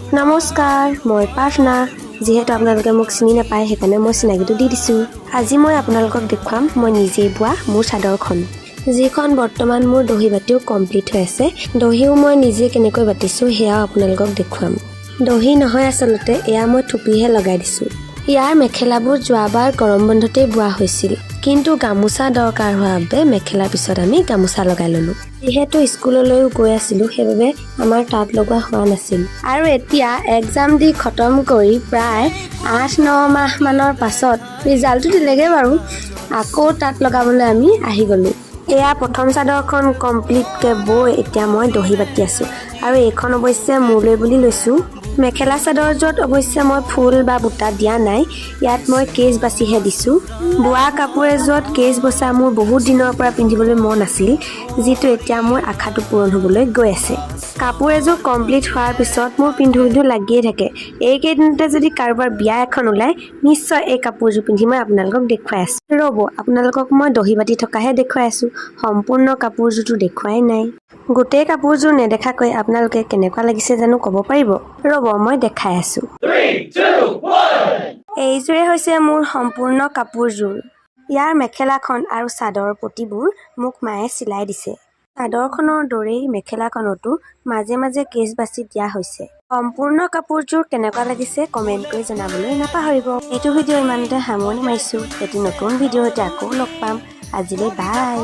নমস্কাৰ, মই প্ৰাৰ্থনা। যিহেতু আপোনালোকে মোক চিনি নাপায় সেইকাৰণে মই চিনাকিটো দি দিছোঁ। আজি মই আপোনালোকক দেখুৱাম মই নিজেই বোৱা মোৰ চাদৰখন, যিখন বৰ্তমান মোৰ দহি বাতিও কমপ্লিট হৈ আছে। দহিও মই নিজে কেনেকৈ বাতিছোঁ সেয়াও আপোনালোকক দেখুৱাম। দহি নহয় আচলতে, এয়া মই থুপিহে লগাই দিছোঁ। ইয়াৰ মেখেলাবোৰ যোৱাবাৰ গৰম বন্ধতেই বোৱা হৈছিল, কিন্তু গামোচা দৰকাৰ হোৱাৰ বাবে মেখেলাৰ পিছত আমি গামোচা লগাই ল'লোঁ। যিহেতু স্কুললৈও গৈ আছিলোঁ সেইবাবে আমাৰ তাঁত লগোৱা হোৱা নাছিল। আৰু এতিয়া এক্সাম দি খতম কৰি প্ৰায় 8-9 মাহমানৰ পাছত ৰিজাল্টটো দিলেগৈ বাৰু, আকৌ তাঁত লগাবলৈ আমি আহি গ'লোঁ। এয়া প্ৰথম চাদৰখন কমপ্লিটকৈ বৈ এতিয়া মই দহি বাতি আছোঁ। আৰু এইখন অৱশ্যে মোলৈ বুলি লৈছোঁ। মেখেলা চাদৰযোৰত অৱশ্যে মই ফুল বা বুটা দিয়া নাই, ইয়াত মই কেচ বাচিহে দিছোঁ। বোৱা কাপোৰ এযোৰত কেচ বচা মোৰ বহুত দিনৰ পৰা পিন্ধিবলৈ মন আছিল, যিটো এতিয়া মোৰ আশাটো পূৰণ হ'বলৈ গৈ আছে। কাপোৰ এযোৰ কমপ্লিট হোৱাৰ পিছত মোৰ পিন্ধো লাগিয়ে থাকে। এইকেইদিনতে যদি কাৰোবাৰ বিয়া এখন ওলায়, নিশ্চয় এই কাপোৰযোৰ পিন্ধি মই আপোনালোকক দেখুৱাই আছোঁ। ৰ'ব, আপোনালোকক মই দহি বাতি থকাহে দেখুৱাই আছোঁ, সম্পূৰ্ণ কাপোৰযোৰটো দেখুৱাই নাই। গোটেই কাপোৰযোৰ নেদেখাকৈ আপোনালোকে কেনেকুৱা লাগিছে জানো ক'ব পাৰিব? ৰ'ব, মই দেখাই আছোঁ। 3, 2, 1. এইযোৰে হৈছে মোৰ সম্পূৰ্ণ কাপোৰযোৰ। ইয়াৰ মেখেলাখন আৰু চাদৰ পটিবোৰ মোক মায়ে চিলাই দিছে। চাদৰখনৰ দৰেই মেখেলাখনতো মাজে মাজে কেচ বাছি দিয়া হৈছে। সম্পূৰ্ণ কাপোৰযোৰ কেনেকুৱা লাগিছে কমেণ্ট কৰি জনাবলৈ নাপাহৰিব। এইটো ভিডিঅ' ইমানতে সামৰণি মাৰিছোঁ। এটি নতুন ভিডিঅ'ৰ সৈতে আকৌ লগ পাম। আজিলৈ বাই।